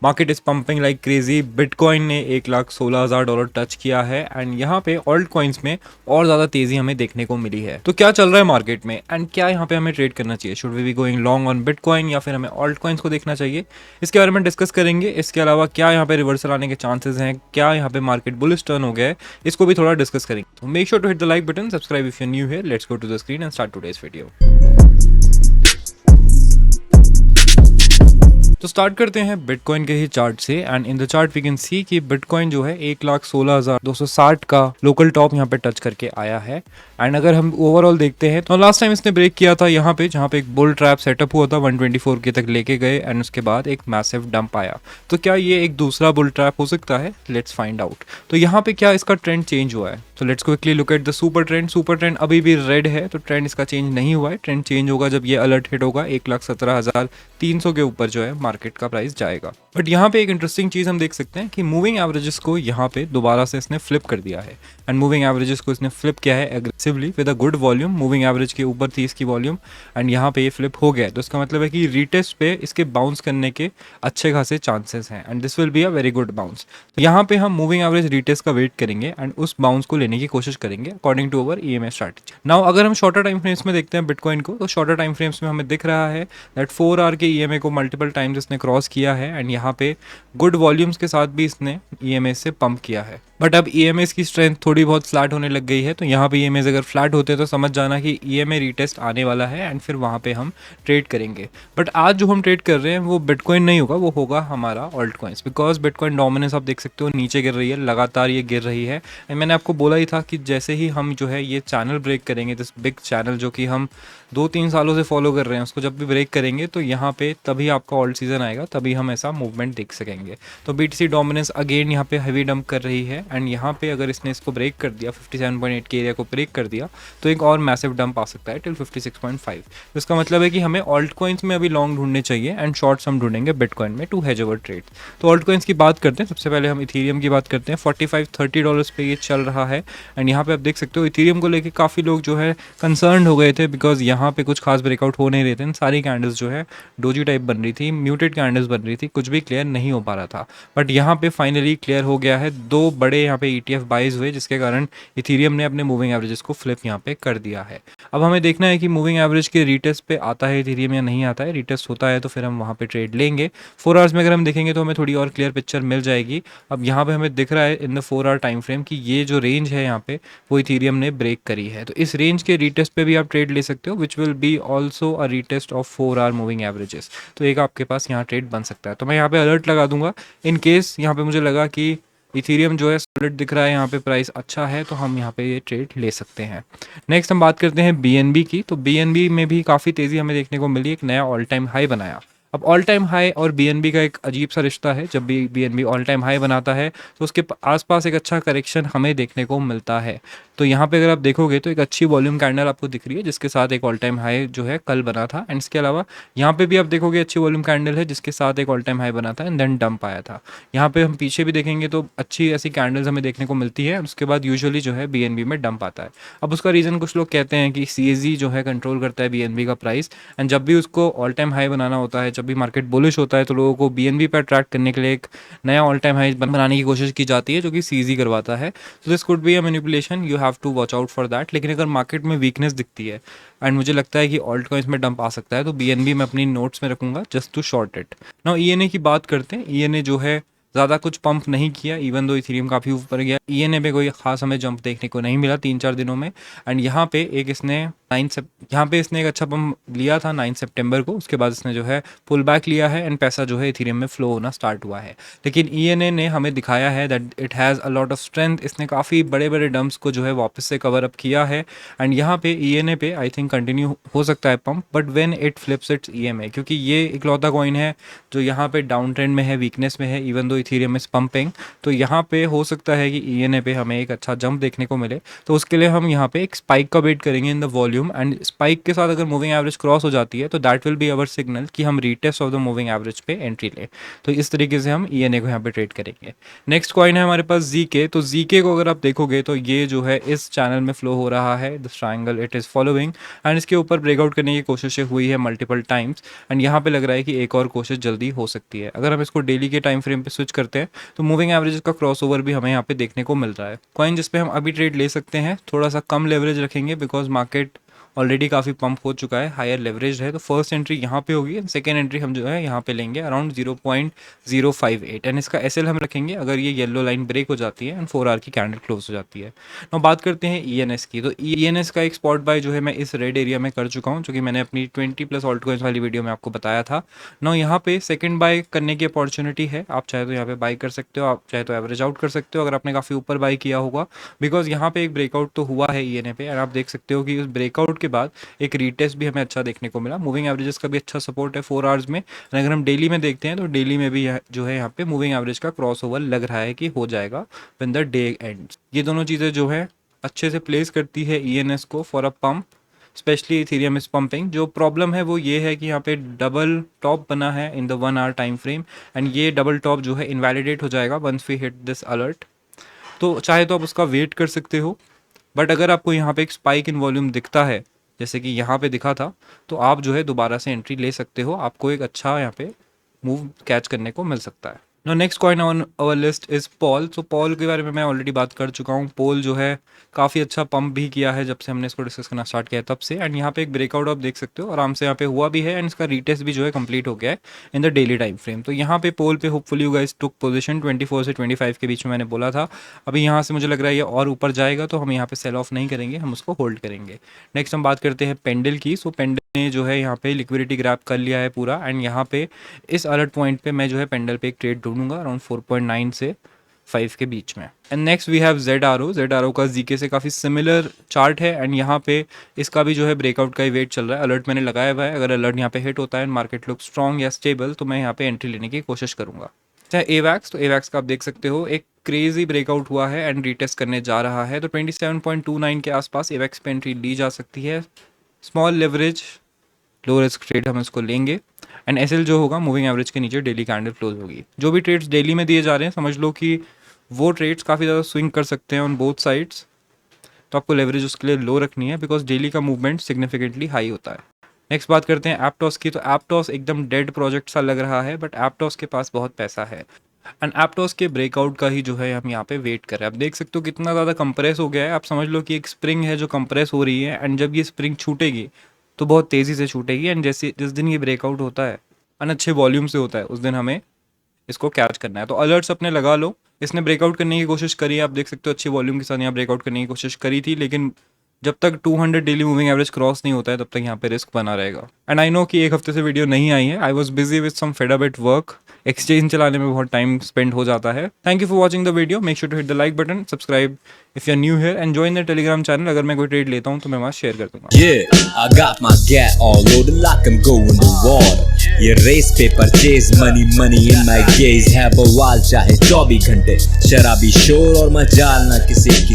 Market is pumping like crazy. Bitcoin ने $1,16,000 touch किया है एंड यहाँ पे ऑल्ट कॉइन्स में और ज़्यादा तेज़ी हमें देखने को मिली है। तो क्या चल रहा है मार्केट में एंड क्या यहाँ पे हमें ट्रेड करना चाहिए? Should we be going long on bitcoin या फिर हमें ऑल्ट कॉइन्स को देखना चाहिए? इसके बारे में डिस्कस करेंगे। इसके अलावा क्या यहाँ पे रिवर्सल आने के चांसेस हैं, क्या यहाँ पे मार्केट बुलिश टर्न हो गया है, इसको भी थोड़ा डिस्कस करेंगे। तो make sure to hit the like button, subscribe if you new here. Let's go to the screen and start today's video. तो स्टार्ट करते हैं बिटकॉइन के ही चार्ट से and in the chart we can see कि बिटकॉइन जो है 1,16,260 का लोकल टॉप यहाँ पे टच करके आया है। एंड अगर हम ओवरऑल देखते हैं तो लास्ट टाइम इसने ब्रेक किया था यहाँ पे, जहाँ पे एक बुल ट्रैप सेटअप हुआ था 124 के तक लेके गए एंड उसके बाद एक मैसिव डंप आया। तो क्या ये एक दूसरा बुल ट्रैप हो सकता है? Let's find out. तो यहाँ पे क्या इसका ट्रेंड चेंज हुआ है? तो let's quickly look at the super trend. Super trend अभी भी रेड है, तो ट्रेंड इसका चेंज नहीं हुआ है। ट्रेंड चेंज होगा जब ये अलर्ट हिट होगा 1,17,300 के ऊपर जो है मार्केट का प्राइस जाएगा। बट यहाँ पे एक इंटरेस्टिंग चीज हम देख सकते हैं कि मूविंग एवरेजेस को यहाँ पे दोबारा से इसने फ्लिप कर दिया है एंड मूविंग एवरेजेस को इसने फ्लिप किया है aggressively with a good volume. Moving average के ऊपर थी इसकी वॉल्यूम एंड यहाँ पे ये फ्लिप हो गया है। तो इसका मतलब है कि रीटेस्ट पे इसके बाउंस करने के अच्छे खासे चांसेस हैं and this will be a very good bounce. तो यहाँ पे हम मूविंग एवरेज रीटेस्ट का वेट करेंगे एंड उस बाउंस को लेने की कोशिश करेंगे according to our EMA strategy. Now अगर हम शॉर्टर टाइम फ्रेम्स में देखते हैं बिटकॉइन को, तो शॉर्टर टाइम फ्रेम्स में हमें दिख रहा है दैट 4 आवर के ईएमए को मल्टीपल टाइम्स इसने क्रॉस किया है एंड यहाँ पे गुड वॉल्यूम्स के साथ भी इसने ईएमए से पंप किया है। बट अब ईएमए की स्ट्रेंथ थोड़ी बहुत फ्लैट होने लग गई है। तो यहाँ पे ईएमए अगर फ्लैट होते तो समझ जाना कि ईएमए रीटेस्ट आने वाला है एंड फिर वहाँ पे हम ट्रेड करेंगे। बट आज जो हम ट्रेड कर रहे हैं वो बिटकॉइन नहीं होगा, वो होगा हमारा alt coins, because bitcoin dominance आप देख सकते हो नीचे गिर रही है, लगातार ये गिर रही है। एंड मैंने आपको बोला ही था कि जैसे ही हम जो है ये चैनल ब्रेक करेंगे, दिस बिग चैनल जो कि हम 2-3 सालों से फॉलो कर रहे हैं, उसको जब भी ब्रेक करेंगे तो यहाँ पे तभी आपका ऑल्ट सीजन आएगा, तभी हम ऐसा मूवमेंट देख सकेंगे। तो बीटीसी डोमिनेंस अगेन यहाँ पे हैवी डंप कर रही है एंड यहाँ पे अगर इसने इसको ब्रेक कर दिया 57.8 के एरिया को ब्रेक कर दिया तो एक और मैसिव डंप आ सकता है टिल 56.5। तो इसका मतलब है कि हमें ऑल्ट कॉइन्स में अभी लॉन्ग ढूंढने चाहिए एंड शॉर्ट्स हम ढूंढेंगे बिटकॉइन में टू हेज अवर ट्रेड। तो ऑल्ट कॉइन्स की बात करते हैं। सबसे पहले हम इथीरियम की बात करते हैं। $45-30 पे ये चल रहा है एंड यहाँ पे आप देख सकते हो इथीरियम को लेके काफ़ी लोग जो है कंसर्न हो गए थे, बिकॉज यहाँ पे कुछ खास ब्रेकआउट हो नहीं रहे थे। सारी कैंडल्स जो है डोजी टाइप बन रही थी, म्यूटेड कैंडल्स बन रही थी, कुछ भी क्लियर नहीं हो पा रहा था। बट यहाँ पे फाइनली क्लियर हो गया है। 2 बड़े यहाँ पे ETF बाइज हुए जिसके कारण इथीरियम ने अपने मूविंग एवरेजेस को फ्लिप यहाँ पे कर दिया है। अब हमें देखना है कि मूविंग एवरेज के रीटेस्ट पे आता है इथीरियम या नहीं आता है। रीटेस्ट होता है तो फिर हम वहाँ पे ट्रेड लेंगे। 4 आवर्स में अगर हम देखेंगे तो हमें थोड़ी और क्लियर पिक्चर मिल जाएगी। अब यहाँ पे हमें दिख रहा है in the 4 hour time frame कि ये जो रेंज है यहाँ पे वो इथीरियम ने ब्रेक करी है। तो इस रेंज के रीटेस्ट पे भी आप ट्रेड ले सकते हो, which will be also a retest of 4 hour moving averages. तो एक आपके पास यहाँ ट्रेड बन सकता है। तो मैं यहाँ पे अलर्ट लगा दूंगा इन केस यहाँ पे मुझे लगा कि इथीरियम जो है सॉलिड दिख रहा है, यहाँ पे प्राइस अच्छा है, तो हम यहाँ पे ये ट्रेड ले सकते हैं। नेक्स्ट हम बात करते हैं बीएनबी की। तो बीएनबी में भी काफ़ी तेज़ी हमें देखने को मिली, एक नया ऑल टाइम हाई बनाया। अब ऑल टाइम हाई और बीएनबी का एक अजीब सा रिश्ता है। जब भी बीएनबी ऑल टाइम हाई बनाता है तो उसके आसपास एक अच्छा करेक्शन हमें देखने को मिलता है। तो यहाँ पे अगर आप देखोगे तो एक अच्छी वॉल्यूम कैंडल आपको दिख रही है जिसके साथ एक ऑल टाइम हाई जो है कल बना था एंड इसके अलावा यहाँ पे भी आप देखोगे अच्छी वॉल्यूम कैंडल है जिसके साथ एक ऑल टाइम हाई बना था एंड देन डंप आया था। यहाँ पे हम पीछे भी देखेंगे तो अच्छी ऐसी कैंडल्स हमें देखने को मिलती है, उसके बाद यूजुअली जो है बीएनबी में डंप आता है। अब उसका रीज़न कुछ लोग कहते हैं कि सीएजी जो है कंट्रोल करता है बीएनबी का प्राइस एंड जब भी उसको ऑल टाइम हाई बनाना होता है, जब भी मार्केट बुलिश होता है तो लोगों को बीएनबी पर अट्रैक्ट करने के लिए एक नया ऑल टाइम हाई बनाने की कोशिश की जाती है जो कि सीजी करवाता है। तो this could be a manipulation, you have to watch out for that. लेकिन अगर मार्केट में वीकनेस दिखती है एंड मुझे लगता है कि ऑल्ट कॉइन्स में डंप आ सकता है तो बीएनबी मैं अपनी नोट्स में रखूंगा just to short it. Now ENA की बात करते हैं। ईएनए जो है ज़्यादा कुछ पंप नहीं किया, इवन दो इथेरियम काफ़ी ऊपर गया। ईएनए पे कोई खास हमें जंप देखने को नहीं मिला 3-4 दिनों में एंड यहाँ पे एक इसने इसने एक अच्छा पंप लिया था 9 सितंबर को। उसके बाद इसने जो है पुल बैक लिया है एंड पैसा जो है इथेरियम में फ्लो होना स्टार्ट हुआ है। लेकिन ईएनए ने हमें दिखाया है that it has a lot of strength. इसने काफ़ी बड़े बड़े डंप्स को जो है वापस से कवर अप किया है एंड यहाँ पे ईएनए पे आई थिंक कंटिन्यू हो सकता है pump, but when it flips its EMA, क्योंकि ये इकलौता कॉइन है जो यहाँ पे डाउन ट्रेंड में है, वीकनेस में है, even though Ethereum is pumping. तो यहाँ पे हो सकता है कि ईएनए पे हमें एक अच्छा जंप देखने को मिले। तो उसके लिए हम यहाँ पे एक स्पाइक का वेट करेंगे in the volume volume and spike के साथ अगर मूविंग एवरेज क्रॉस हो जाती है तो that will be our signal कि हम retest of the moving average पे एंट्री लें। तो इस तरीके से हम ENA को यहाँ पे ट्रेड करेंगे। नेक्स्ट कॉइन है हमारे पास ZK। तो ZK को अगर आप देखोगे तो ये जो है इस चैनल में फ्लो हो रहा है, the triangle it is following, and इसके ऊपर ब्रेकआउट करने की कोशिशें हुई है मल्टीपल टाइम्स, एंड यहाँ पे लग रहा है कि एक और कोशिश जल्दी हो सकती है। अगर हम इसको डेली के टाइम फ्रेम पे स्विच करते हैं तो मूविंग एवरेज का क्रॉसओवर भी हमें यहाँ पे देखने को मिल रहा है। कॉइन जिस पे हम अभी ट्रेड ले सकते हैं, थोड़ा सा कम लेवरेज रखेंगे बिकॉज मार्केट ऑलरेडी काफ़ी पंप हो चुका है, हायर लेवरेज है। तो फर्स्ट एंट्री यहाँ पे होगी एंड सेकेंड एंट्री हम जो है यहाँ पे लेंगे अराउंड 0.058 एंड इसका SL हम रखेंगे अगर ये येलो लाइन ब्रेक हो जाती है एंड 4 आवर की कैंडल क्लोज हो जाती है। तो बात करते हैं ENS की। तो ENS का एक स्पॉट बाय जो है मैं इस रेड एरिया में कर चुका हूँ, जो कि मैंने अपनी 20+ ऑल्ट कॉइन्स वाली वीडियो में आपको बताया था। ना यहाँ पे सेकंड बाय करने की अपॉर्चुनिटी है, आप चाहे तो यहाँ पे बाय कर सकते हो, आप चाहे तो एवरेज आउट कर सकते हो अगर आपने काफ़ी ऊपर बाय किया होगा, बिकॉज यहाँ पे एक ब्रेकआउट तो हुआ है ENA पे एंड आप देख सकते हो कि उस ब्रेकआउट के बाद एक रीटेस्ट भी हमें अच्छा देखने को मिला। मूविंग एवरेजेस का भी अच्छा सपोर्ट है 4 आवर्स में, एंड अगर हम डेली में देखते हैं तो डेली में भी जो है यहाँ पे मूविंग एवरेज का क्रॉसओवर लग रहा है कि हो जाएगा व्हेन द डे एंड्स। ये दोनों चीज़ें जो है अच्छे से प्लेस करती है ENS को for a pump, specially Ethereum is pumping. जो प्रॉब्लम है वो ये है कि यहाँ पे डबल टॉप बना है in the 1 hour time frame, and ये डबल टॉप जो है इनवैलिडेट हो जाएगा once we hit this alert. तो चाहे तो आप उसका वेट कर सकते हो, बट अगर आपको यहाँ पे एक स्पाइक इन वॉल्यूम दिखता है जैसे कि यहाँ पे दिखा था, तो आप जो है दोबारा से एंट्री ले सकते हो, आपको एक अच्छा यहाँ पे मूव कैच करने को मिल सकता है। No next coin on our list is POL. सो पॉल के बारे में मैं ऑलरेडी बात कर चुका हूँ। पॉल जो है काफ़ी अच्छा पंप भी किया है जब से हमने इसको डिस्कस करना स्टार्ट किया है तब से, एंड यहाँ पे एक ब्रेकआउट आप देख सकते हो आराम से यहाँ पे हुआ भी है, एंड इसका रीटेस्ट भी जो है कंप्लीट हो गया है in the daily time frame. तो यहाँ पे पोल पे hopefully you guys took position 24 से 25 के बीच में मैंने बोला था। अभी यहाँ से मुझे लग रहा है ये और ऊपर जाएगा तो हम यहाँ पे सेल ऑफ नहीं करेंगे, हम उसको होल्ड करेंगे। नेक्स्ट हम बात करते हैं पेंडल की। सो पेंडल ने जो है यहाँ पे लिक्विडिटी ग्रैब कर लिया है पूरा, एंड यहाँ पे इस अलर्ट पॉइंट पे मैं जो है पेंडल पे एक ट्रेड ढूंढूंगा अराउंड 4.9 से 5 के बीच में। And next we have ZRO का ZK से काफ़ी सिमिलर चार्ट है, एंड यहाँ पे इसका भी जो है ब्रेकआउट का ही वेट चल रहा है। अलर्ट मैंने लगाया हुआ है, अगर अलर्ट यहाँ पे हिट होता है एंड मार्केट लुक स्ट्रॉन्ग या स्टेबल तो मैं यहाँ पे एंट्री लेने की कोशिश करूंगा। चाहे AVAX, तो AVAX का आप देख सकते हो एक क्रेजी ब्रेकआउट हुआ है एंड रीटेस्ट करने जा रहा है, तो 27.29 के आसपास AVAX पे एंट्री ली जा सकती है। Small leverage low risk trade हम इसको लेंगे, एंड SL जो होगा मूविंग एवरेज के नीचे डेली कैंडल क्लोज होगी। जो भी ट्रेड्स डेली में दिए जा रहे हैं समझ लो कि वो ट्रेड्स काफ़ी ज़्यादा स्विंग कर सकते हैं ऑन बोथ साइड्स, तो आपको लेवरेज उसके लिए लो रखनी है बिकॉज डेली का मूवमेंट सिग्निफिकेंटली हाई होता है। नेक्स्ट बात करते हैं एप्टॉस की। तो एप्टॉस एकदम डेड प्रोजेक्ट सा लग रहा है, बट एप्टॉस के पास बहुत पैसा है, एंड एप्टॉस के ब्रेकआउट का ही जो है हम यहाँ पे वेट कर रहे हैं। आप देख सकते हो कितना ज़्यादा कंप्रेस हो गया है। आप समझ लो कि एक स्प्रिंग है जो कंप्रेस हो रही है, एंड जब ये स्प्रिंग छूटेगी तो बहुत तेज़ी से छूटेगी, एंड जैसे जिस दिन ये ब्रेकआउट होता है एंड अच्छे वॉल्यूम से होता है उस दिन हमें इसको कैच करना है। तो अलर्ट्स अपने लगा लो। इसने ब्रेकआउट करने की कोशिश करी है, आप देख सकते हो अच्छी वॉल्यूम के साथ यहाँ ब्रेकआउट करने की कोशिश करी थी, लेकिन जब तक 200 डेली मूविंग एवरेज क्रॉस नहीं होता है तब तक यहाँ पे रिस्क बना रहेगा। एंड आई नो कि एक हफ्ते से वीडियो नहीं आई है, I was busy with some fed up at work, exchange चलाने में बहुत टाइम स्पेंड हो जाता है। Thank you for watching the video, make sure to hit the like button, subscribe if you are new here and join the Telegram channel. अगर मैं कोई trade लेता हूँ तो मैं वहाँ शेयर कर दूंगा। Yeah, I got my gat all loaded like I'm going to war. ये रेस पे purchase money in my gaze है बवाल, चाहे 24 घंटे शराबी शोर और मजाल ना किसी की